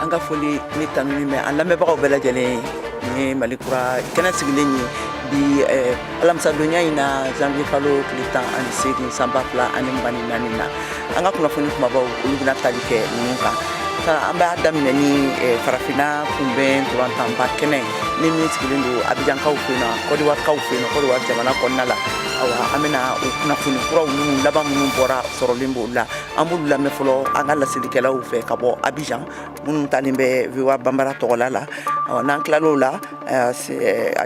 an ka foli ni tanu ni mɛn an lamɛnbagaw bɛɛ lajɛlen ni Mali kura kɛnɛ sigilen ye bi alamisadonya in na janvier kalo tile 18 san 2024 na an ka kunnafoni kumabaw olu bɛna tali kɛ ninnu kan an b'a daminɛ ni farafina kunbɛn ntolantanba kɛnɛ ni min sigilen don Abijankaw fɛ yen nɔ Côte d'Ivoirekaw fɛ yen nɔ Côte d'Ivoire jamana kɔnɔna la awa an bɛna o kunnafoni kuraw ninnu laban minnu bɔra sɔrɔlen b'o la an b'olu lamɛn fɔlɔ an ka lasilikɛlaw fɛ ka bɔ Abijan minnu talen bɛ VOA Bambara tɔgɔla la n'an tilal'o la a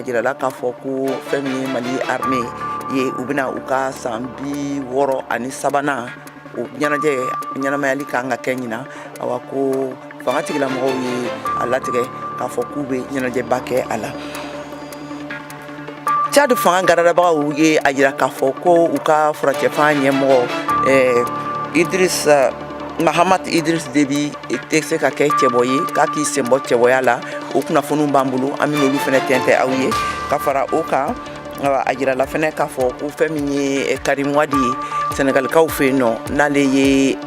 jirala k'a fɔ ko fɛn min ye Mali armée ye u bɛna u ka san 63nan o ɲɛnamayali kan ka kɛ ɲina awa ko fanga tigilamɔgɔw ye a latigɛ k'a fɔ k'u bɛ ɲɛnajɛba kɛ a la. Tchad fanga garadabagaw ye a jira k'a fɔ ko u ka furakɛfan ɲɛmɔgɔ Mahamat Idris Déby tɛ se ka kɛ cɛbɔ ye k'a k'i senbɔ cɛbɔya la o kunnafoniw b'an bolo an bɛna olu fɛnɛ tɛntɛn aw ye ka fara o kan a jirala fɛnɛ k'a fɔ ko fɛn min ye Karim Wade ye Senegalikaw fɛ yen nɔ n'ale ye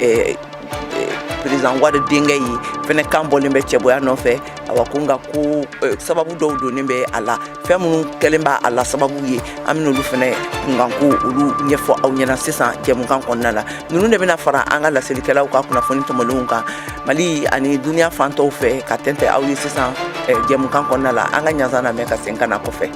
président Wade denkɛ ye fɛnɛ kan bɔlen bɛ cɛbɔya nɔfɛ awa ko nka ko sababu dɔw donnen bɛ a la fɛn minnu kɛlen b'a a la sababu ye an bɛna olu fɛnɛ kunkanko olu ɲɛfɔ aw ɲɛna sisan jɛmukan kɔnɔna la ninnu de bɛna fara an ka lasilikɛlaw ka kunnafoni tɔmɔlenw kan Mali ani duniya fan tɔw fɛ ka tɛntɛn aw ye sisan jɛmukan kɔnɔna la an ka ɲanzan lamɛn ka segin ka na kɔfɛ.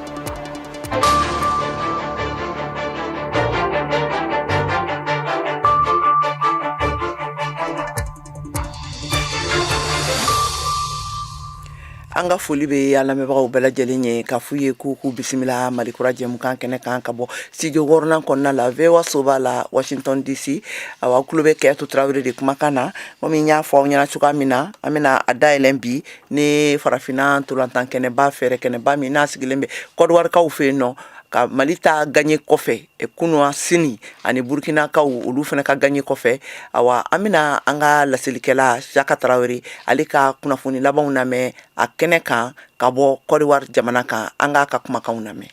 An ka foli bɛ an lamɛnbagaw bɛɛ lajɛlen ye k'a f'u ye k'u bisimila Mali kura jɛmukan kɛnɛ kan ka bɔ studio 6nan kɔnɔna la VOA so b'a la Washington DC awa kulo bɛ Kɛyatu Tarawele de kumakan na komi n y'a fɔ aw ɲɛna cogoya min na an bɛna a dayɛlɛn bi ni farafina ntolantan kɛnɛba fɛɛrɛ kɛnɛba min n'a sigilen bɛ Côte d'Ivoirekaw fɛ yen nɔ ka Mali ta gagné kɔfɛ kunun sini ani Burkinakaw olu fana ka gagné kɔfɛ awa an bɛna an ka lasilikɛla Jaka Tarawele ale ka kunnafoni labanw lamɛn a kɛnɛ kan ka bɔ Côte d'Ivoire jamana kan an ka kumakanw lamɛn.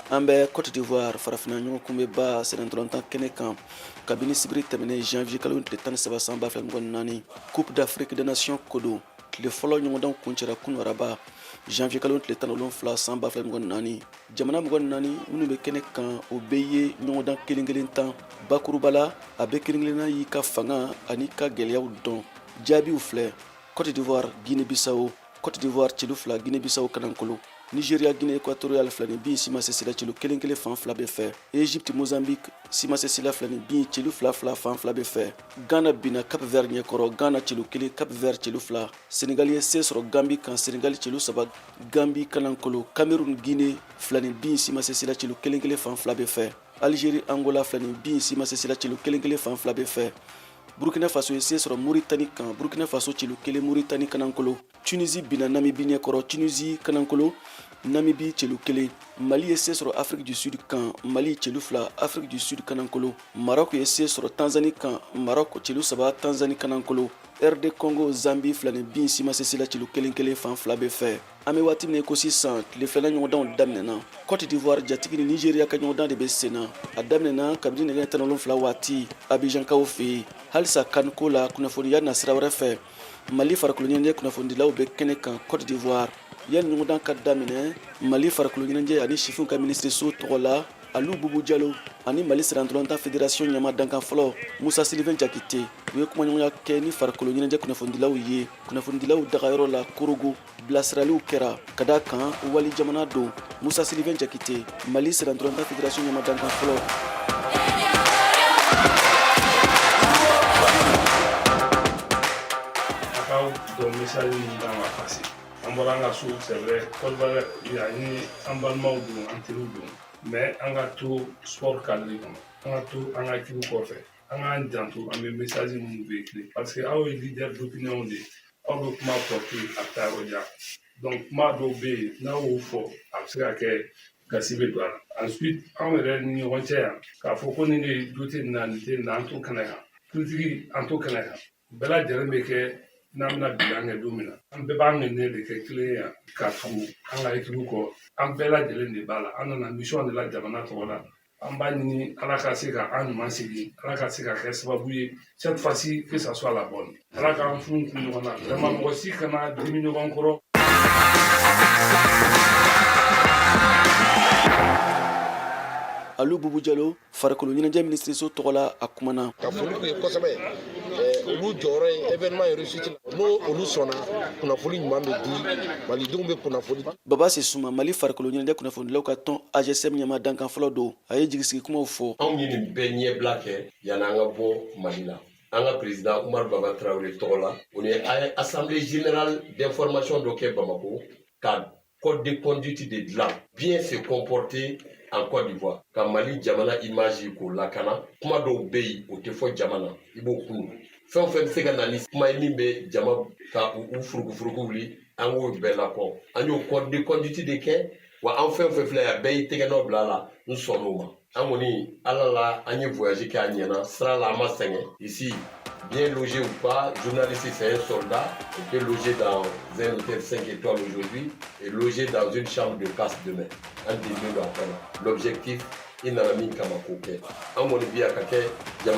An bɛ Côte d'Ivoire farafina ɲɔgɔn kunbɛ ba sɛnɛntɔlɔntan kɛnɛ kan kabini sibiri tɛmɛnen janvier kalo tile 17 san 2024 Coupe d'Afrique des Nations kodo tile fɔlɔ ɲɔgɔndan kuncɛra kunu araba janvier kalo tile 17 san 2024 jamana 24 minnu bɛ kɛnɛ kan o bɛɛ ye ɲɔgɔndan kelen tan bakuruba la a bɛ kelen-kelenna y'i ka fanga ani ka gɛlɛyaw dɔn jaabiw filɛ Côte d'Ivoire Guinée-Bissau Côte d'Ivoire celu 2 Guinée-Bissau kanankolo Nigeria Guinée équatoriale filani bin sima sesila celu kelen fan fila bɛ fɛ Egypte Mozambique sima sesila filani bin celu 2 fan fila bɛ fɛ Ghana bina Cap Vert ɲɛkɔrɔ Ghana celu 1 Cap Vert celu 2 Sénégal ye se sɔrɔ Gambie kan Sénégal celu 3 Gambie kanankolo Cameroun Guinée filani bin sima sesila celu kelen fan fila bɛ fɛ Algérie Angola filani bin sima sesila celu kelen fan fila bɛ fɛ Burkina Faso ye se sɔrɔ Mauritanie kan Burkina Faso celu 1 Mauritanie kanankolo Tunisie bina Namibie ɲɛkɔrɔ Tunisie kanankolo Namibie celu 1 Mali ye se sɔrɔ Afrique du Sud kan Mali celu 2 Afrique du Sud kanankolo Maroc ye se sɔrɔ Tanzanie kan Maroc celu 3 Tanzanie kanankolo RD Congo Zambie filani bin sima sesila celu kelen fan fila bɛ fɛ an bɛ waati min ko sisan tile filanan ɲɔgɔndanw daminɛna Côte d'Ivoire jatigi ni Nigeria ka ɲɔgɔndan de bɛ senna a daminɛna kabini nɛgɛ 17 waati Abijankaw fɛ yen halisa kanko la kunnafoniya na sira wɛrɛ fɛ Mali farikolo ɲɛnajɛ kunnafonidilaw bɛ kɛnɛ kan Côte d'Ivoire yanni ɲɔgɔndan ka daminɛ Mali farikolo ɲɛnajɛ ani sifinw ka ministreso tɔgɔ la Aliou Boubou Diallo ani Mali sɛnɛntɔlɔntan fédération ɲɛma dankan fɔlɔ Musa Sylvain Jakite u ye kumaɲɔgɔnya kɛ ni farikolo ɲɛnajɛ kunnafonidilaw ye kunnafonidilaw dagayɔrɔ la Korogo bilasiraliw kɛra ka da kan wali jamana don Musa Sylvain Jakite Mali sɛnɛntɔlɔntan fédération ɲɛma dankan fɔlɔ donc message min kan ka passé an bɔra an ka so c'est vrai Côte d'Ivoire ni an balimaw don an teriw don mais an ka to sport cadre kɔnɔ an ka to an ka équipe kɔfɛ an k'an janto an bɛ message minnu véhiculer parce que aw ye leader d'opinion de aw bɛ kuma porter a bɛ taa yɔrɔ jan donc kuma dɔw bɛ yen n'aw y'o fɔ a bɛ se ka kɛ gasi bɛ don a la ensuite anw yɛrɛ ni ɲɔgɔn cɛ yan k'a fɔ ko nin de do tɛ nin na nin tɛ nin na an t'o kɛnɛ kan politique an t'o kɛnɛ kan bɛɛ lajɛlen bɛ kɛ n'an bɛna bilan kɛ don min na an bɛɛ b'an ŋɛniɲɛ de kɛ kelen yan ka tugu an ka ekipu kɔ an bɛɛ lajɛlen de b'a la an nana mission de la jamana tɔgɔ la an b'a ɲini ala ka se ka an ɲuman sigi ala ka se ka kɛ sababu ye cette fois-ci que ça soit la bonne ala k'an funu kun ɲɔgɔn na vraiment mɔgɔ si kana dimi ɲɔgɔn kɔrɔ. Alu Bubu Diallo farikolo ɲɛnajɛ minisiriso tɔgɔ la a kumana. Ka foli k'u ye kosɛbɛ olu jɔyɔrɔ ye événement ye réussite la n'o olu sɔnna kunnafoni ɲuman bɛ di malidenw bɛ kunnafoni. Baba Sesuma Mali farikolo ɲɛnajɛ kunnafonidilaw ka tɔn AGSM ɲɛma dankan fɔlɔ don a ye jigisigi kumaw fɔ. Anw ye nin bɛɛ ɲɛbila kɛ yanni an ka bɔ Mali la. An ka président Umar Baba Traoré tɔgɔ la o ni assemblée générale d'information dɔ kɛ Bamako ka code de conduite de dilan bien se comporter en Côte d'Ivoire ka Mali jamana image k'o lakana kuma dɔw bɛ yen o tɛ fɔ jamana i b'o kunu fɛn o fɛn bɛ se ka na ni kuma ye min bɛ jama ka u furukufuruku wuli an k'o bɛɛ lakɔ an y'o code de conduite de kɛ wa an fɛn o fɛn filɛ yan bɛɛ y'i tɛgɛ nɔ bila a la n sɔnn'o ma an kɔni ala la an ye voyage kɛ a ɲɛna sira la an ma sɛgɛn ici bien logé ou pas, journaliste c'est un soldat, il peut loger dans un hôtel 5 étoiles aujourd'hui et loger dans une chambre de passe demain. Un début après. L'objectif, il n'a mis qu'à ma coquette. En mon avis, à quelqu'un, il y a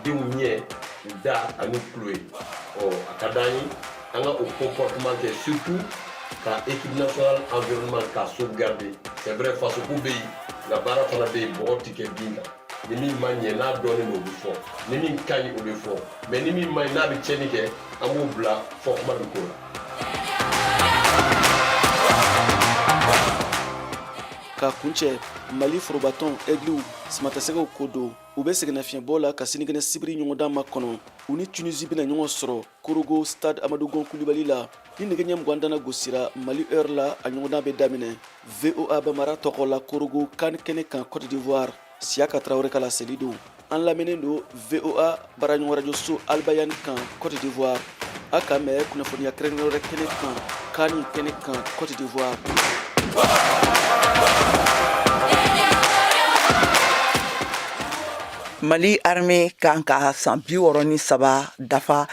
des mouniers, da à nous clouer. Oh, à Kadani, on a un comportement qui est surtout quand l'équipe nationale environnement qu'a sauvegardé. C'est vrai, face au pays, la barre qu'on a des bons tickets binga. Ni min ma ɲɛ n'a dɔɔnin o bɛ fɔ ni min ka ɲi o bɛ fɔ mais ni min ma ɲi n'a bɛ tiɲɛni kɛ an b'o bila fɔ kuma bɛ k'o la. Ka kuncɛ Mali forobatɔn Aigliw simatasɛgɛw ko don u bɛ sɛgɛnnafiɲɛbɔ la ka sinikɛnɛ sibiri ɲɔgɔndan ma kɔnɔ u ni Tunisie bɛna ɲɔgɔn sɔrɔ Korogo stade Amadou Gon Coulibaly la ni nɛgɛ ɲɛ 20 gosira Mali heure la a ɲɔgɔndan bɛ daminɛ VOA Bamara tɔgɔ la Korogo CAN kɛnɛ kan Côte d'Ivoire Siaka Traoré kala seli don an lamɛnnen don VOA baraɲɔgɔn radio so Albayani kan Côte d'Ivoire a ka mɛn kunnafoniya kɛrɛnkɛrɛn wɛrɛ kɛnɛ kan CAN kɛnɛ kan Côte d'Ivoire. Mali armée kan ka san 63 dafa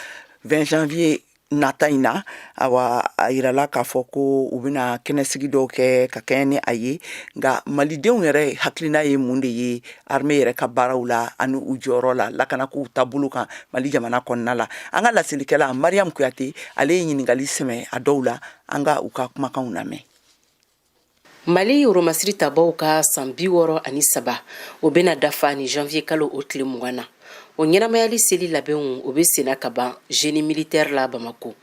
20 janvier nata in na awa a yirala k'a fɔ ko u bɛna kɛnɛsigi dɔw kɛ ka kɛɲɛ ni a ye nka malidenw yɛrɛ hakilina ye mun de ye armée yɛrɛ ka baaraw la ani u jɔyɔrɔ la lakana kow taabolo kan Mali jamana kɔnɔna la an ka lasilikɛla Mariam Kuyate ale ye ɲininkali sɛmɛ a dɔw la an ka u ka kumakanw lamɛn. Mali Euromasiri tabaw ka san 63 o bɛna dafa ni janvier kalo o tile 20 na o ɲɛnamayali seli labɛnw o bɛ senna ka ban génie militaire la Bamako.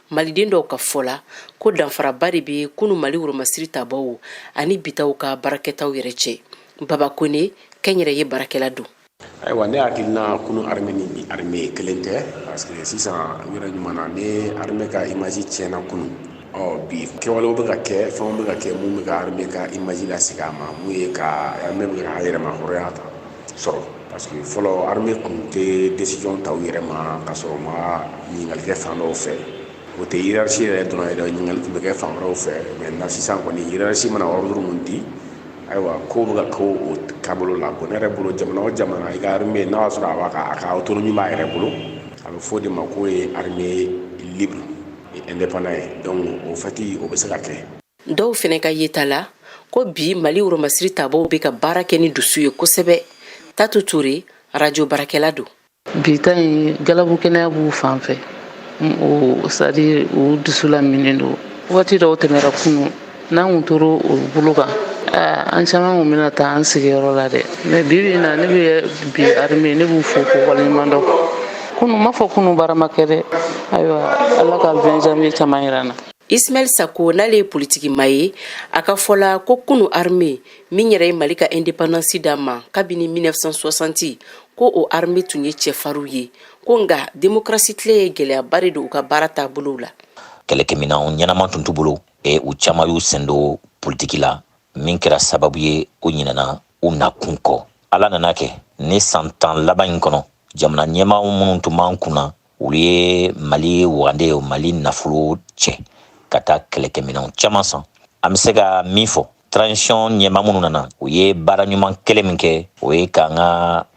Maliden dɔw ka fɔ la ko danfaraba de bɛ kunu Mali Euromasiri tabaw ani bitaw ka barakɛtaw yɛrɛ cɛ. Baba Kone kɛnyɛrɛ ye barakɛla don. Ayiwa ne hakilina kunu armée ni armée kelen tɛ parce que sisan yɔrɔ ɲuman na ne armée ka image tiɲɛna kunu. Bi kɛwalew bɛ ka kɛ fɛnw bɛ ka kɛ mun bɛ ka armée ka image lasegin a ma mun ye ka armée bɛ ka yɛrɛma hɔrɔnya ta sɔrɔ parce que fɔlɔ armée kun tɛ décision ta u yɛrɛ ma ka sɔrɔ ma ɲininkali kɛ fan dɔw fɛ o tɛ hiérarchie yɛrɛ dɔrɔn ye dɛ ɲininkali tun bɛ kɛ fan wɛrɛw fɛ maintenant sisan kɔni hiérarchie mana ordre mun di ayiwa ko bɛ ka k'o taabolo la bon ne yɛrɛ bolo jamana o jamana i ka armée n'a y'a sɔrɔ a ka autonomie b'a yɛrɛ bolo a bɛ fɔ de ma k'o ye armée libre indépendant ye donc o fati o bɛ se ka kɛ. Dɔw fɛnɛ ka yeta la ko bi Mali Euromasiri tabaw bɛ ka baara kɛ ni dusu ye kosɛbɛ. Tatu Touré radio barakɛla don. Bi ta in galabu kɛnɛya b'u fan fɛ o c'est-à-dire o dusu laminen don waati dɔw tɛmɛra kunu n'an kun tora o bolo kan an caman kun bɛna taa an sigiyɔrɔ la dɛ mais bi na ne bɛ bi armée ne b'u fo ko waleɲuman dɔn kunu ma fɔ kunu baara ma kɛ dɛ ayiwa ala ka 20 janvier caman yira na. Ismaël Sako n'ale ye politiki ma ye a ka fɔla ko kunu armée min yɛrɛ ye Mali ka indépendance d'a ma kabini 1960 ko o armée tun ye cɛfarinw ye ko nka démocratie tile ye gɛlɛyaba de don u ka baara taabolow la. Kɛlɛkɛminɛnw ɲɛnaman tun t'u bolo u caman y'u sen don politiki la min kɛra sababu ye u ɲinɛna u nakun kɔ. Ala nana kɛ ni san 10 laban in kɔnɔ jamana ɲɛmaa minnu tun b'an kunna olu ye Mali wagande o Mali nafolo cɛ ka taa kɛlɛkɛminɛnw caman san. An bɛ se ka min fɔ transition ɲɛmaa minnu nana u ye baara ɲuman kelen min kɛ o ye k'an ka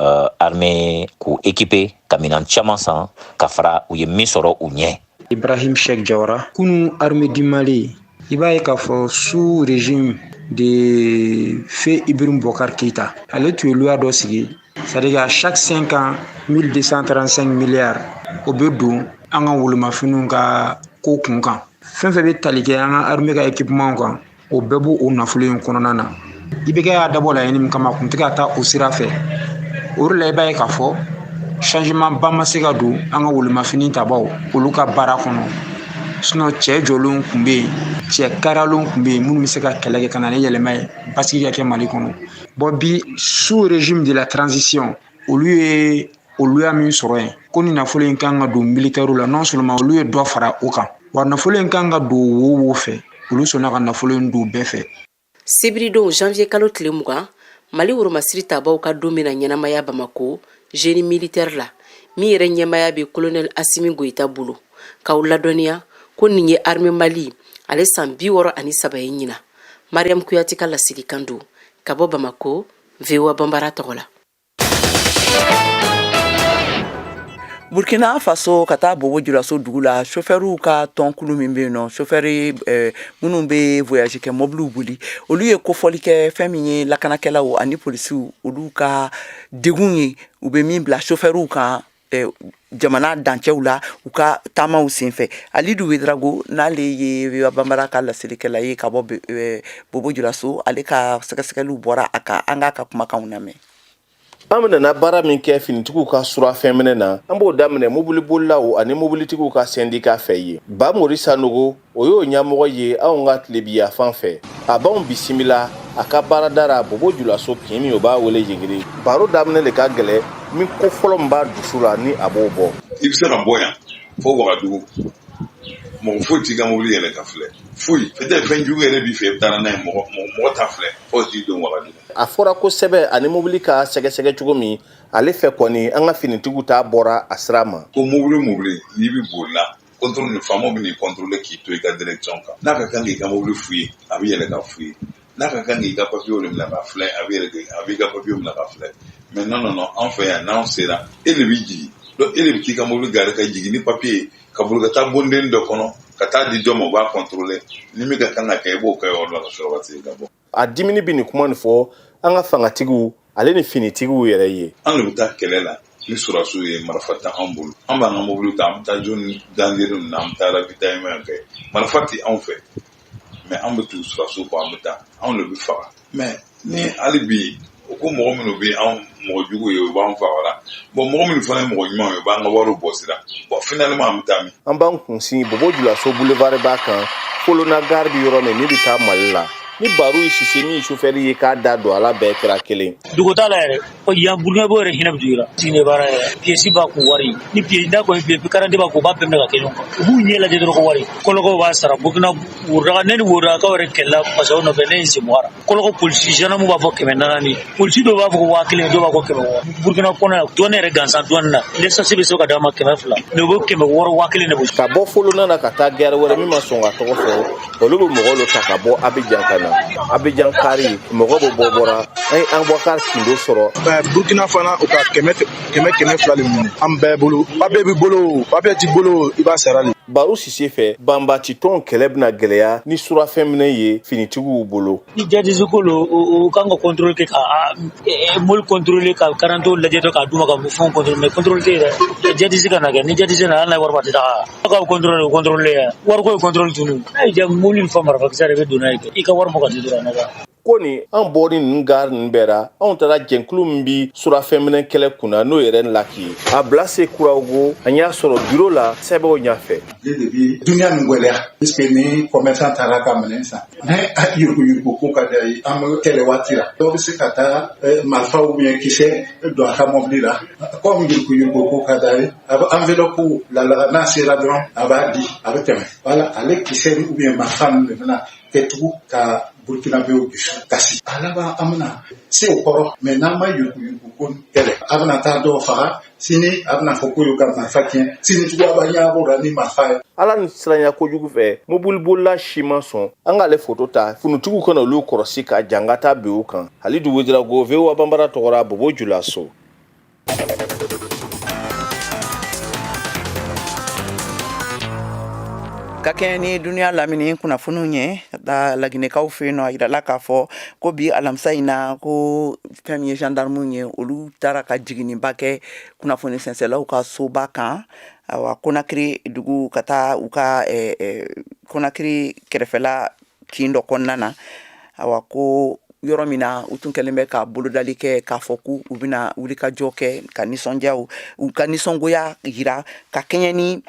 armée k'u équiper ka minɛn caman san ka fara u ye min sɔrɔ u ɲɛ. Ibrahim Cheikh Diawara kunu armée du Mali i b'a ye k'a fɔ sous régime de Feu Ibrim Bokar Keïta ale tun ye loi dɔ sigi c'est-à-dire à chaque 5 ans 1235 milliards o bɛ don an ka wolomafiniw ka ko kun kan fɛn fɛn bɛ tali kɛ an ka armée ka équipement kan o bɛɛ b'o o nafolo in kɔnɔna na i bɛ kɛ y'a dabɔ laɲini min kama a kun tɛ ka taa o sira fɛ o de la i b'a ye k'a fɔ changement ba ma se ka don an ka wolomafini tabaw olu ka baara kɔnɔ sinon cɛ jɔlenw tun bɛ yen cɛ karalenw tun bɛ yen minnu bɛ se ka kɛlɛ kɛ ka na ni yɛlɛma ye basigi ka kɛ Mali kɔnɔ bon bi sous régime de la transition olu ye oluya min sɔrɔ yen ko ni nafolo in kan ka don militaire la non seulement olu ye dɔ fara o kan wa nafolo in kan ka don wo fɛ olu sɔnna ka nafolo in don bɛɛ fɛ. Sibirido janvier kalo tile 20 Mali woromasiri tabaw ka don mina ɲɛnamaya Bamako génie militaire la min yɛrɛ ɲɛmaya bɛ colonel Assimi Goïta bolo k'aw ladɔnniya ko nin ye armée Mali ale san 63 ye ɲina. Mariam Kuyati ka lasigi kan don ka bɔ Bamako VOA Bambara tɔgɔ la. Burkina Faso ka taa Bobo Dioulasso dugu la chauffeurw ka tɔnkulu min bɛ yen nɔ chauffeur minnu bɛ voyage kɛ mobiliw boli olu ye kofɔli kɛ fɛn min ye lakanakɛlaw ani polisiw olu ka degun ye u bɛ min bila chauffeurw kan jamana dancɛw la u ka taamaw senfɛ Alidu Wedrago n'ale ye Bambara ka lasirikɛla ye ka bɔ Bobo Dioulasso ale ka sɛgɛsɛgɛliw bɔra a kan an k'a ka kumakanw lamɛn. An bɛna baara min kɛ finitigiw ka surafɛn minɛ na an b'o daminɛ mobili bolilaw ani mobilitigiw ka syndicat fɛ ye Bamori Sanogo o y'o ɲɛmɔgɔ ye anw ka tilebiya fan fɛ a b'anw bisimila a ka baaradara Bobo Dioulasso kin min o b'a wele Yegere baro daminɛ de ka gɛlɛ min ko fɔlɔ min b'a dusu la ni a b'o bɔ i bɛ se ka bɔ yan fo Wagadugu mɔgɔ foyi t'i ka mobili yɛlɛ ka filɛ foyi peut-être fɛn jugu yɛrɛ b'i fɛ i bɛ taa n'a ye mɔgɔ ta filɛ fo t'i don Wagadugu. A fɔra kosɛbɛ ani mobili ka sɛgɛsɛgɛ cogo min ale fɛ kɔni an ka finitigiw ta bɔra a sira ma. Ko mobili n'i bɛ boli la contrôle ni faamaw bɛ n'i contrôler k'i to i ka direction kan n'a ka kan k'i ka mobili fouiller a bɛ yɛlɛ ka fouiller n'a ka kan k'i ka papier minɛ ka filɛ a b'i ka papier minɛ ka filɛ mais non an fɛ yan n'anw sera e de b'i jigin donc e de bɛ t'i ka mobili gare ka jigin ni papier ka boli ka taa bonden dɔ kɔnɔ ka taa di dɔ ma o b'a contrôler ni min ka kan ka kɛ i b'o kɛ yɔrɔ la ka sɔrɔ ka se ka bɔ. A dimini bɛ nin kuma nin fɔ an ka fangatigiw ale ni finitigiw yɛrɛ ye. An de bɛ taa kɛlɛ la ni surasiw ye marifa ta an bolo an b'an ka mobili ta an bɛ taa zone dangereux na an bɛ taa ravitaillement kɛ marifa tɛ anw fɛ mais an bɛ tugu surasiw kɔ an bɛ taa anw de bɛ faga mais ni hali bi o ko mɔgɔ minnu bɛ anw mɔgɔ jugu ye u b'an faga la bon mɔgɔ minnu fana ye mɔgɔ ɲumanw ye u b'an ka wariw bɔ sira bon finalement an bɛ taa min. An b'an kunsin Bobo Dioulasso boulevard b'a kan Folona gare bi yɔrɔ min bɛ taa Mali la. Ni baro yi sise min chauffeur ye k'a da don ala bɛɛ kɛra kelen. Dugota la yɛrɛ o yan Burkina bɔ yɛrɛ hinɛ bɛ jira tine baara yɛrɛ pièce b'a kun wari ni pièce da ko pièce 40 b'a ko b'a bɛɛ minɛ ka kɛ ɲɔgɔn kan u b'u ɲɛ lajɛ dɔrɔn ko wari kɔlɔkɔ b'a sara Burkina worodaga ne ni worodagaw yɛrɛ kɛlɛla parce que o nɔfɛ ne ye Semouara kɔlɔkɔ polisi gendarme b'a fɔ 400 polisi dɔw b'a fɔ ko 1000 dɔw b'a fɔ 600 Burkina kɔnɔ yan douane yɛrɛ gansan douane na l'essence bɛ se ka d'a ma 200 mais u bɛ 600 1000 de bolo. Ka bɔ Folona na ka taa gare wɛrɛ min ma sɔn ka tɔgɔ fɔ olu bɛ mɔgɔw lo ta ka bɔ Abidjan ka na Abidjan kari mɔgɔ bɛ bɔra an ye Anboubacar Kindo sɔrɔ. Burkina fana u ka kɛmɛ fila de minɛ an bɛɛ bolo papier b'i bolo papier t'i bolo i b'a sara de. Baro Sise fɛ banbati tɔn kɛlɛ bɛna gɛlɛya ni surafɛn minɛ ye finitigiw bolo. Ni jadisi ko lo o kan ka contrôle kɛ ka mol contrôler ka karanto lajɛ dɔ ka duma ka fɛn contrôler mais contrôle tɛ yɛrɛ jadisi ka na kɛ ni jadisi na ala wari ba tɛ taa ka contrôler wari ko contrôle tunu ai ja mol ni fama fa kisare be donna i ka wari mo ka dira na ka ko ni an bɔri ninnu gare ninnu bɛɛ la anw taara jɛnkulu min bi surafɛn minɛ kɛlɛ kunna n'o yɛrɛ laki a bila se kurawo an y'a sɔrɔ bureau la sɛbɛnw ɲɛfɛ. Dunuya nin gɛlɛya puisque ni commerçant taara ka minɛn san ni yuruguyurugu ko ka d'a ye an bɛ kɛlɛ waati la dɔw bɛ se ka taa marifa ou bien kisɛ don a ka mɔbili la comme yuruguyurugu ko ka d'a ye a bɛ enveloppe lalaga n'a sera dɔrɔn a b'a di a bɛ tɛmɛ voilà ale kisɛ ou bien marifa ninnu de bɛna kɛ tugun ka Burkina bɛ'o dusu kasi a laban an bɛna se o kɔrɔ mais n'an ma yuruguyurugu ko kɛlɛ a bɛna taa dɔw faga sini a bɛna fɔ ko y'u ka marifa tiɲɛ sini tugun a b'a ɲɛbɔ la ni marifa ye. Ala ni siranya kojugu fɛ mobili bolila si ma sɔn an k'ale foto ta finitigiw kana olu kɔrɔsi ka janga ta bin u kan Alidu Wedrago VOA Bambara tɔgɔra Bobo Dioulasso. ka kɛɲɛ ni duniya lamini kunnafoniw ye da laginɛkaw fɛ yen nɔ a yirala k'a fɔ ko bi alamisa in na ko fɛn min ye gendarmew ye olu taara ka jiginiba kɛ kunnafoni sɛnsɛlaw ka soba kan awa Konakiri dugu ka taa u ka Konakiri kɛrɛfɛla kin dɔ kɔnɔna na awa ko yɔrɔ min na u tun kɛlen bɛ ka bolodali kɛ k'a fɔ ko u bɛna wulikajɔ kɛ ka nisɔndiya u ka nisɔngoya yira ka kɛɲɛ ni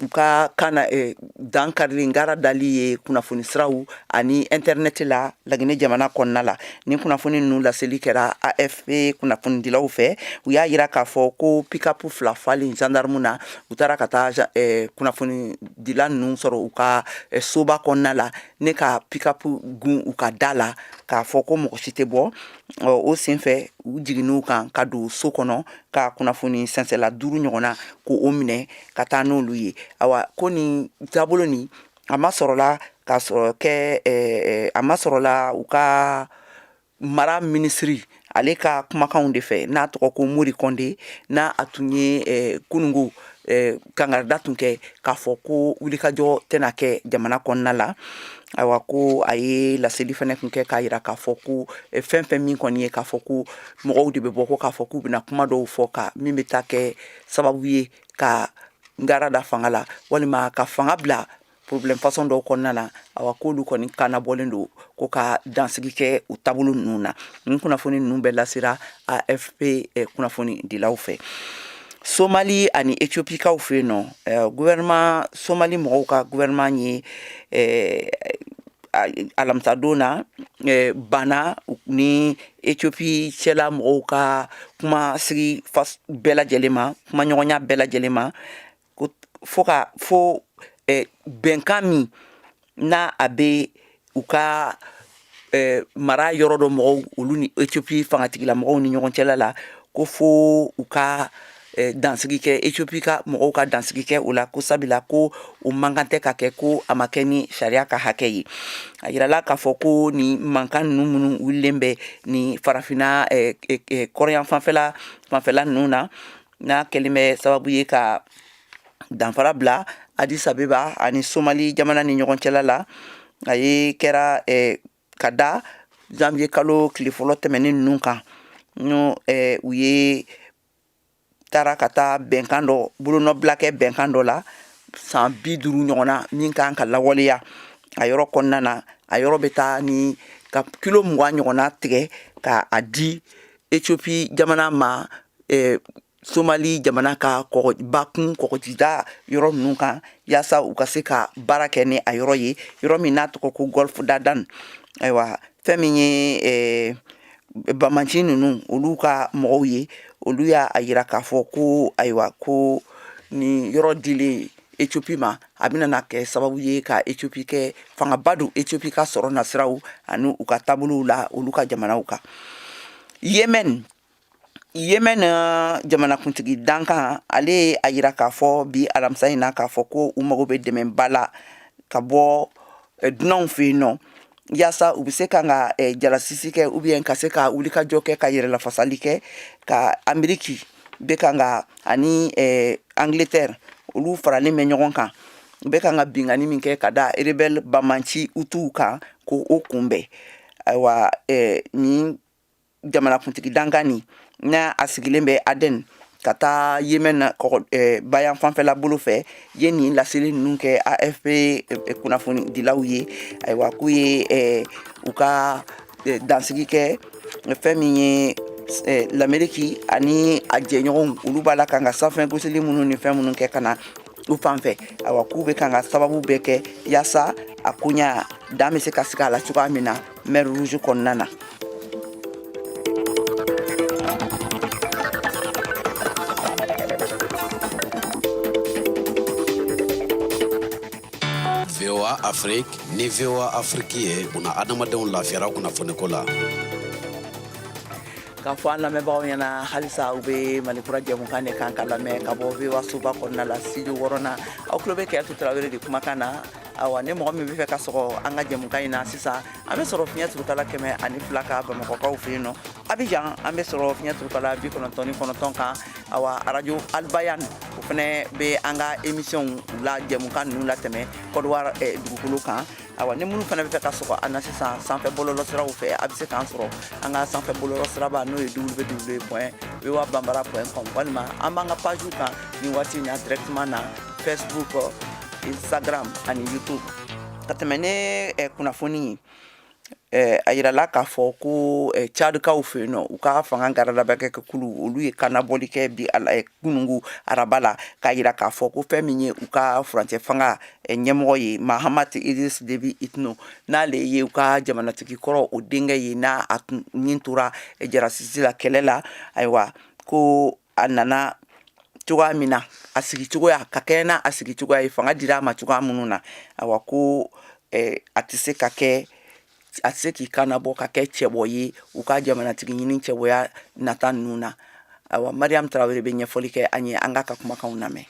u ka kana dan karili ngara dali ye kunnafoni siraw ani internet la Laginɛ jamana kɔnɔna la ni kunnafoni ninnu laseli kɛra AFP kunnafoni dilaw fɛ u y'a yira k'a fɔ ko pick-up 2 falen gendarme na u taara ka taa kunnafoni dila ninnu sɔrɔ u ka soba kɔnɔna la ne ka pick-up gun u ka da la k'a fɔ ko mɔgɔ si tɛ bɔ o senfɛ u jiginn'u kan ka don so kɔnɔ ka kunnafoni sɛnsɛla 5 ɲɔgɔnna ko o minɛ ka taa n'olu ye awa ko nin taabolo nin a ma sɔrɔla ka sɔrɔ kɛ a ma sɔrɔla u ka mara minisiri ale ka kumakanw de fɛ n'a tɔgɔ ko Mori Konde n'a a tun ye kunungo kangarida tun kɛ k'a fɔ ko wulikajɔ tɛna kɛ jamana kɔnɔna la awa ko a ye laseli fana tun kɛ k'a yira k'a fɔ ko fɛn fɛn min kɔni ye k'a fɔ ko mɔgɔw de bɛ bɔ ko k'a fɔ k'u bɛna kuma dɔw fɔ ka min bɛ taa kɛ sababu ye ka ngara da fanga la walima ka fanga bila problème façon dɔw kɔnɔna na awa k'olu kɔni kana bɔlen don ko ka dansigi kɛ u taabolo ninnu na nin kunnafoni ninnu bɛɛ lasera AFP kunnafoni dilaw fɛ Somali ani Ethiopikaw fɛ yen nɔ gouvernement Somali mɔgɔw ka gouvernement ye alamisadon na bana ni Ethiopie cɛla mɔgɔw ka kuma sigi bɛɛ lajɛlen ma kuma ɲɔgɔnya bɛɛ lajɛlen ma fo bɛnkan min n'a a bɛ u ka mara yɔrɔ dɔ mɔgɔw olu ni Ethiopie fangatigila mɔgɔw ni ɲɔgɔn cɛla la ko fo u ka dansigi kɛ Ethiopie ka mɔgɔw ka dansigi kɛ o la ko sabila ko o mankan tɛ ka kɛ ko a ma kɛ ni sariya ka hakɛ ye a yirala k'a fɔ ko ni mankan ninnu minnu wulilen bɛ ni farafina kɔrɔyan fanfɛla ninnu na n'a kɛlen bɛ sababu ye ka danfara bila Addis Abeba ani Somali jamana ni ɲɔgɔn cɛla la a ye kɛra ka da janvier kalo tile fɔlɔ tɛmɛnen ninnu kan n'o u ye taara ka taa bɛnkan dɔ bolonɔbila kɛ bɛnkan dɔ la san 50 ɲɔgɔnna min kan ka lawaleya a yɔrɔ kɔnɔna na a yɔrɔ bɛ taa ni ka kilo 20 ɲɔgɔnna tigɛ ka a di Ethiopie jamana ma Somali jamana ka bakun kɔgɔjida yɔrɔ ninnu kan yaasa u ka se ka baara kɛ ni a yɔrɔ ye yɔrɔ min n'a tɔgɔ ko Golf d'Aden ayiwa fɛn min ye Bamanci ninnu olu ka mɔgɔw ye olu y'a yira k'a fɔ ko ayiwa ko ni yɔrɔ dilen Ethiopie ma a bɛna kɛ sababu ye ka Ethiopie kɛ fangaba don Ethiopie ka sɔrɔ nasiraw ani u ka taabolow la olu ka jamanaw kan Yemen jamanakuntigi dankan ale a yira k'a fɔ bi alamisa in na k'a fɔ ko u mago bɛ dɛmɛba la ka bɔ dunanw fɛ yen nɔ yaasa u bɛ se ka jalasisi kɛ ou bien ka se ka wulikajɔ kɛ ka yɛrɛlafasali kɛ ka Ameriki bɛ kan ka ani Angleterre olu faralen bɛ ɲɔgɔn kan u bɛ kan ka bingani min kɛ ka da rebelle Bamanci Hutuw kan ko o kunbɛn ayiwa ni jamanakuntigi dankan ni n'a a sigilen bɛ Aden ka taa Yemen bayan fanfɛla bolo fɛ ye nin laseli ninnu kɛ AFP kunnafoni dilaw ye ayiwa k'u ye u ka dansigi kɛ fɛn min ye l'Amérique ani a jɛɲɔgɔnw olu b'a la kan ka sanfɛ gosili minnu ni fɛn minnu kɛ ka na u fan fɛ ayiwa k'u bɛ kan ka sababu bɛɛ kɛ yaasa a koɲa dan bɛ se ka sigi a la cogoya min na Mer Rouge kɔnɔna na. VOA Afrique ni VOA Afrique ye buna adamadenw lafiyara kunnafoniko la k'a fɔ an lamɛnbagaw ɲɛna halisa u bɛ Malikura jɛmukan de kan ka lamɛn ka bɔ VOA soba kɔnɔna la studio 6nan aw tulo bɛ Kɛyatu Tarawele de kumakan na awa ni mɔgɔ min bɛ fɛ ka sɔgɔ an ka jɛmukan in na sisan an bɛ sɔrɔ fiɲɛ turutala 102 ka Bamakɔkaw fɛ yen nɔ Abidjan an bɛ sɔrɔ fiɲɛ turutala 99 kan awa radio Albayan o fana bɛ an ka émission la jɛmukan ninnu latɛmɛ Côte d'Ivoire dugukolo kan awa ni minnu fana bɛ fɛ ka sɔgɔ an na sisan sanfɛ bɔlɔlɔsiraw fɛ a bɛ se k'an sɔrɔ an ka sanfɛ bɔlɔlɔsiraba n'o ye www.voabambara.com walima an b'an ka page kan ni waati in na directement na Facebook, Instagram ani YouTube ka tɛmɛ ne kunnafoni a yirala k'a fɔ ko Tchadkaw fɛ yen nɔ u ka fanga garadabakɛkulu olu ye kannabɔli kɛ bi kunungu araba la k'a yira k'a fɔ ko fɛn min ye u ka furancɛ fanga ɲɛmɔgɔ ye Mahamat Idris Déby Itno n'ale ye u ka jamanatigi kɔrɔ o denkɛ ye n'a nin tora jarasisi la kɛlɛ la ayiwa ko a nana cogoya min na a sigi cogoya ka kɛ n'a a sigi cogoya ye fanga dira a ma cogoya minnu na ayiwa ko a tɛ se ka kɛ a tɛ se k'i kannabɔ ka kɛ cɛbɔ ye u ka jamanatigi ɲini cɛbɔya nata ninnu na ayiwa Mariam Tarawele bɛ ɲɛfɔli kɛ an ye an ka kumakanw lamɛn.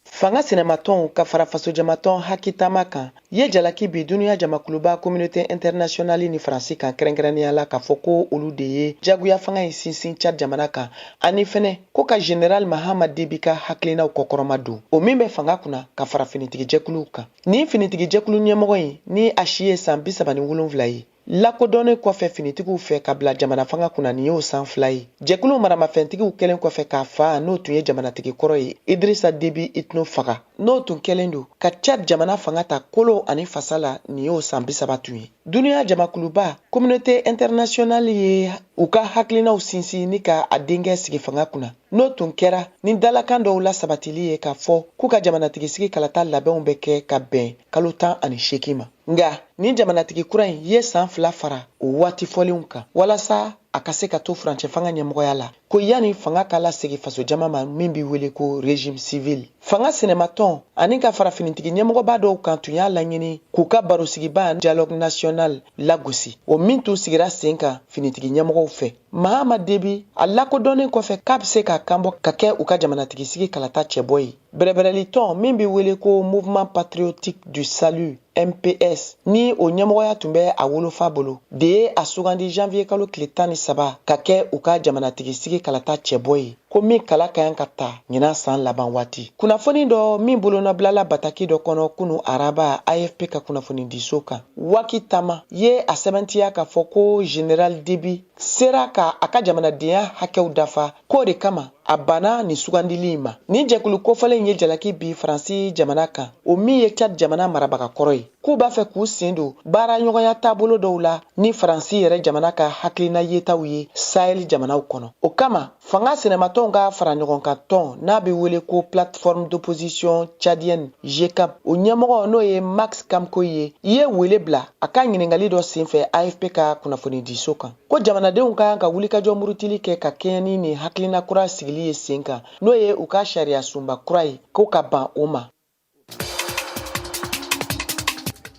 Fanga sɛnɛmatɔnw ka fara fasojamatɔn hakitama kan ye jalaki bi duniya jamakuluba communauté internationale ni faransi kan kɛrɛnkɛrɛnnenya la k'a fɔ ko olu de ye jagoya fanga in sinsin Tchad jamana kan ani fɛnɛ ko ka général Mahamat Déby ka hakilinaw kɔkɔrɔma don o min bɛ fanga kunna ka fara finitigijɛkuluw kan ni finitigijɛkulu ɲɛmɔgɔ in ni a si ye san 37 ye lakodɔnnen kɔfɛ finitigiw fɛ ka bila jamana fanga kunna nin y'o san 2 ye jɛkulu maramafɛntigiw kɛlen kɔfɛ k'a fa n'o tun ye jamanatigi kɔrɔ ye Idrissa Déby Itno faga n'o tun kɛlen don ka Tchad jamana fanga ta kolo ani fasa la nin y'o san 30 tun ye duniya jamakuluba communauté internationale ye u ka hakilinaw sinsin ni ka a denkɛ sigi fanga kunna n'o tun kɛra ni dalakan dɔw la sabatili ye k'a fɔ k'u ka jamanatigi sigi kalata labɛnw bɛ kɛ ka bɛn kalo 18 ma nga ni jamanatigi kura in ye san 2 fara o waati fɔlenw kan walasa a ka se ka to furancɛ fanga ɲɛmɔgɔya la ko yani fanga ka lasegi faso jama ma min bɛ wele ko régime civil fanga sɛnɛmatɔn ani ka fara finitigi ɲɛmɔgɔba dɔw kan tun y'a laɲini k'u ka barosigiba dialogue national lagosi o min tun sigira sen kan finitigi ɲɛmɔgɔw fɛ Mahamat Déby a lakodɔnnen kɔfɛ k'a bɛ se ka kanbɔ ka kɛ u ka jamanatigi sigi kalata cɛbɔ ye bɛrɛbɛrɛli tɔn min bɛ wele ko mouvement patriotique du salut MPS ni o ɲɛmɔgɔya tun bɛ a wolofa bolo de ye a sugandi janvier kalo tile 13 ka kɛ u ka jamanatigi sigi kalata cɛbɔ ye ko min kala ka yan ka ta ɲinan san laban waati kunnafoni dɔ min bolonabilala bataki dɔ kɔnɔ kunu araba AFP ka kunnafoni diso kan waki tama ye a sɛbɛntiya k'a fɔ ko général Déby sera ka a ka jamanadenya hakɛw dafa k'o de kama a banna nin sugandili ma ni jɛkulu kofɔlen ye jalaki bi faransi jamana kan o min ye Tchad jamana marabaga kɔrɔ ye k'u b'a fɛ k'u sen don baara ɲɔgɔnya taabolo dɔw la ni faransi yɛrɛ jamana ka hakilina yetaw ye Sahel jamanaw kɔnɔ o kama fanga sɛnɛmatɔnw ka fara ɲɔgɔn kan tɔn n'a bɛ wele ko plateforme d'opposition tchadienne GECAP o ɲɛmɔgɔ n'o ye Max Kamko ye ye wele bila a ka ɲiningali dɔ senfɛ AFP ka kunnafoni diso kan ko jamanadenw ka ka wulikajɔ murutili kɛ ka kɛɲɛ ni hakilina kura sigili ye sen kan n'o ye u ka sariya sunba kura ye k'o ka ban o ma.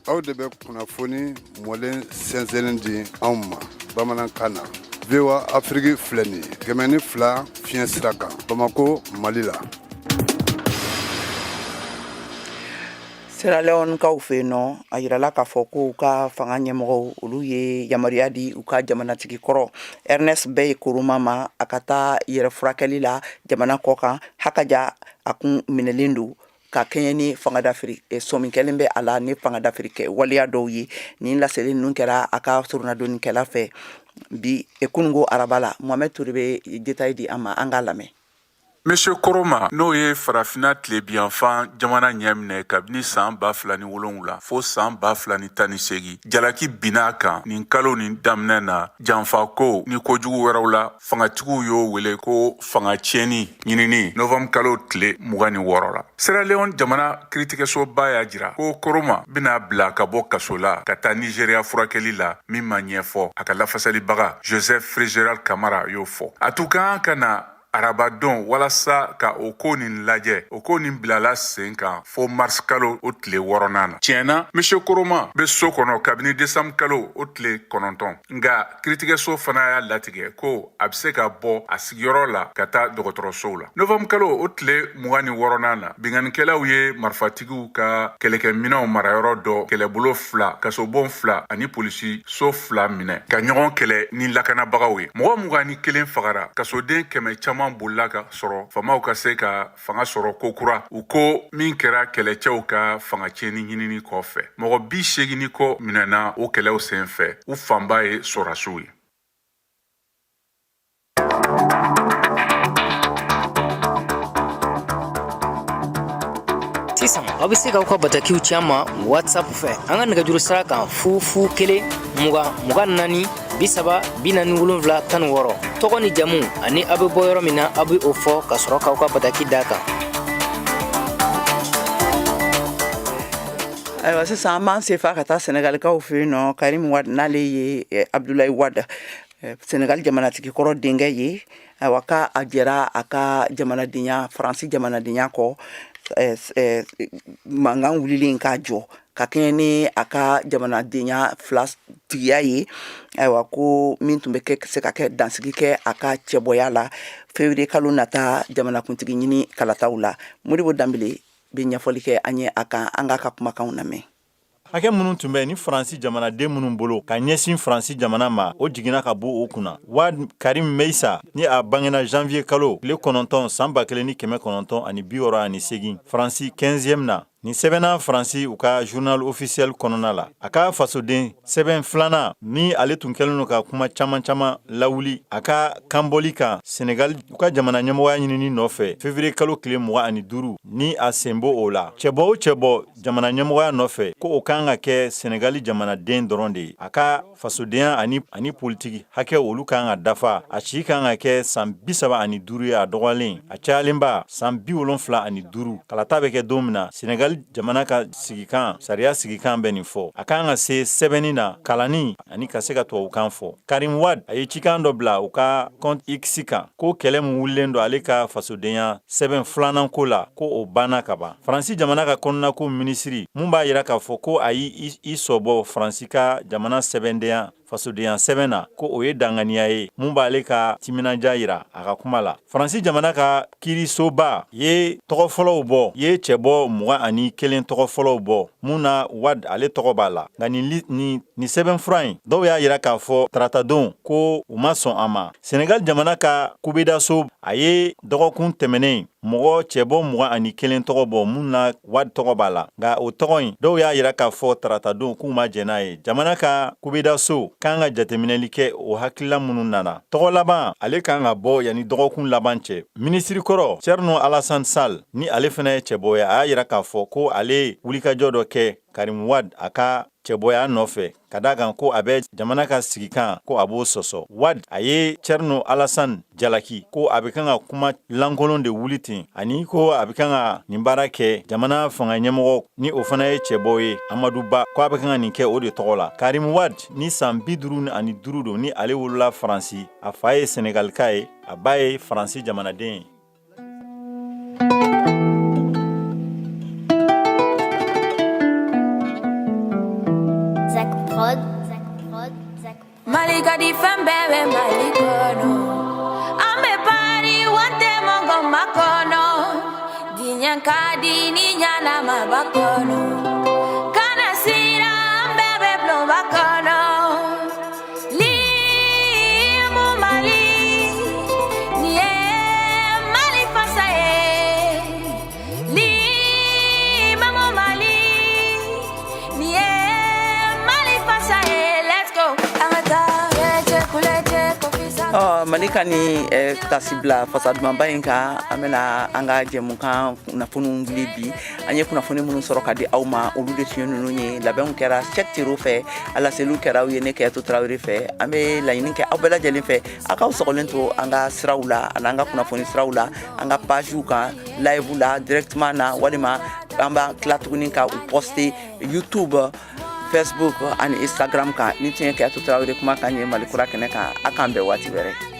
Aw de bɛ kunnafoni mɔlen sɛnsɛnnin di anw ma bamanankan na VOA Afrique filɛ nin ye 102 fiɲɛ sira kan Bamako Mali la. Sierra Leone kaw fɛ yen nɔ a yirala k'a fɔ ko u ka fanga ɲɛmɔgɔw olu ye yamaruya di u ka jamanatigi kɔrɔ Ernest Bai Koroma ma a ka taa yɛrɛ furakɛli la jamana kɔ kan hakaja a kun minɛlen don ka kɛɲɛ ni fanga dafiri sɔmi kɛlen bɛ a la ni fanga dafiri kɛ waleya dɔw ye nin laseli ninnu kɛra a ka surunadonnikɛla fɛ bi kunungo araba la Mohamed Touré bɛ détail di an ma an k'a lamɛn. Monsieur Koroma n'o ye farafina tilebiyanfan jamana ɲɛminɛ kabini san 2007 fo san 2018 jalaki binna kan nin kalo nin daminɛ na janfako ni kojugu wɛrɛw la fangatigiw y'o wele ko fanga tiɲɛni ɲinini novembre kalo tile 26 la Sierra Leone jamana kiiritigɛsoba y'a jira ko Koroma bena bila ka bɔ kaso la ka taa Nigeria furakɛli la min ma ɲɛfɔ a ka lafasalibaga Joseph Frégéral Camara y'o fɔ a tun kan ka na arabadon walasa ka o ko nin lajɛ o ko nin bilala sen kan fo mars kalo o tile 6nan na tiɲɛna monsieur Koroma be so kɔnɔ kabini décembre kalo o tile 9 nga kiiritigɛso fana y'a latigɛ ko a be se ka bɔ a sigiyɔrɔ la ka taa dɔgɔtɔrɔsow la novembre kalo o tile 26nan na binganikɛlaw ye marifatigiw ka kɛlɛkɛminɛw marayɔrɔ dɔ kɛlɛbolo 2 kasobon 2 ani polisi so 2 minɛ ka ɲɔgɔn kɛlɛ ni lakanabagaw ye mɔgɔ 21 fagara kasoden 100 caman caman bolila ka sɔrɔ famaw ka se ka fanga sɔrɔ kokura u ko min kɛra kɛlɛcɛw ka fanga tiɲɛni ɲinini kɔfɛ mɔgɔ 80 kɔ minɛna o kɛlɛw sen fɛ u fanba ye sɔrasiw ye. sisan aw bɛ se k'aw ka batakiw ci an ma whatsapp fɛ an ka nɛgɛjuru sira kan 001 20 24 30 47 16 tɔgɔ ni jamu ani aw bɛ bɔ yɔrɔ min na aw bɛ o fɔ ka sɔrɔ k'aw ka bataki d'a kan. ayiwa sisan an b'an se fa ka taa senegalikaw fɛ yen nɔ karim wad n'ale ye abdulayi wad senegal jamanatigi kɔrɔ denkɛ ye ayiwa ka a jɛra a ka jamanadenya faransi jamanadenya kɔ mankan wulilen k'a jɔ ka kɛɲɛ ni a ka jamanadenya fila tigiya ye ayiwa ko min tun bɛ se ka kɛ dansigi kɛ a ka cɛbɔya la février kalo nata jamanakuntigi ɲini kalataw la Modibo Dambele bɛ ɲɛfɔli kɛ an ye a kan an ka kumakanw lamɛn. Hakɛ minnu tun bɛ ni Faransi jamanaden minnu bolo ka ɲɛsin Faransi jamana ma o jiginna ka bɔ o kunna. Wad Karim Meissa ni a bangena janvier kalo tile 9 san 1968 Faransi 15e na ni sɛbɛnna Faransi u ka journal officiel kɔnɔna la. A ka fasoden sɛbɛn filanan ni ale tun kɛlen no ka kuma caman lawuli a ka kanbɔli kan Senegal u ka jamana ɲɛmɔgɔya ɲinini nɔfɛ février kalo tile 25 ni a senbo o la. Cɛbɔ o cɛbɔ jamana ɲɛmɔgɔya nɔfɛ ko o kan ka kɛ Senegali jamanaden dɔrɔn de ye. A ka fasodenya ani politiki hakɛ olu kan ka dafa. A si kan ka kɛ san 35 ye a dɔgɔlen. A cayalenba san 75. Kalata bɛ kɛ don min na Senegal jamana ka sigikan sariya sigikan bɛ nin fɔ. A kan ka se sɛbɛnni na kalani ani ka se ka tubabukan fɔ. Karim Wad a ye cikan dɔ bila u ka compte X kan ko kɛlɛ mun wulilen don ale ka fasodenya sɛbɛn filanan ko la ko o banna ka ban. Faransi jamana ka kɔnɔna ko minisiri mun b'a yira k'a fɔ ko a yi i sɔbɔ Faransi ka jamana sɛbɛndenya fasodenya sɛbɛn na ko o ye danganiya ye mun b'ale ka timinanja yira a ka kuma la. Faransi jamana ka kiirisoba ye tɔgɔ fɔlɔw bɔ ye cɛbɔ 21 tɔgɔ fɔlɔw bɔ mun na Wad ale tɔgɔ b'a la. Nka ni sɛbɛn fura in dɔw y'a yira k'a fɔ taratadenw ko u ma sɔn a ma. Senegal jamana ka kubedaso a ye dɔgɔkun tɛmɛnen mɔgɔ cɛbɔ 21 tɔgɔ bɔ mun na Wad tɔgɔ b'a la. Nka o tɔgɔ in dɔw y'a yira k'a fɔ taratadenw k'u ma jɛn n'a ye. Jamana ka kubedaso kan ka jateminɛli kɛ o hakilila minnu nana. Tɔgɔ laban ale kan ka bɔ yani dɔgɔkun laban cɛ. Minisiri kɔrɔ Thierno Alassane Sall ni ale fana ye cɛbɔya a y'a yira k'a fɔ ko ale wulikajɔ dɔ kɛ Karim Wad a ka cɛbɔya nɔfɛ ka da kan ko a bɛ jamana ka sigikan ko a b'o sɔsɔ. Wad a ye Thierno Alassane jalaki ko a bɛ kan ka kuma lankolon de wuli ten ani ko a bɛ kan ka nin baara kɛ jamana fanga ɲɛmɔgɔ ni o fana ye cɛbɔ ye Amadou Ba ko a bɛ kan ka nin kɛ o de tɔgɔ la. Karim Wad ni san 55 don ni ale wolola Faransi a fa ye Senegalika ye a ba ye Faransi jamanaden ye. Malika di fembebe malikono Ambe pari wante mongo makono Dinyankadi ni nyana mabakono Kana sira ambebe blon bakono Limu mali Niye mali fasaye Limu mali Niye mali fasaye Let's go Malika ni tasibla fasadumaba in kan an bɛna an ka jɛmukan kunnafoniw wuli bi an ye kunnafoni minnu sɔrɔ ka di aw ma olu de fiye ninnu ye labɛnw kɛra Cheikh Tiro fɛ alaseliw kɛra aw ye ne Kɛyatu Tarawele fɛ an bɛ laɲini kɛ aw bɛɛ lajɛlen fɛ a k'aw sɔgɔlen to an ka siraw la ani an ka kunnafoni siraw la an ka pagew kan live la directement na walima an b'a tila tuguni ka u poster YouTube Facebook ani Instagram kan ni tun ye Kɛyatu Tarawele kuma kan ye Malikura kɛnɛ kan a k'an bɛn waati wɛrɛ.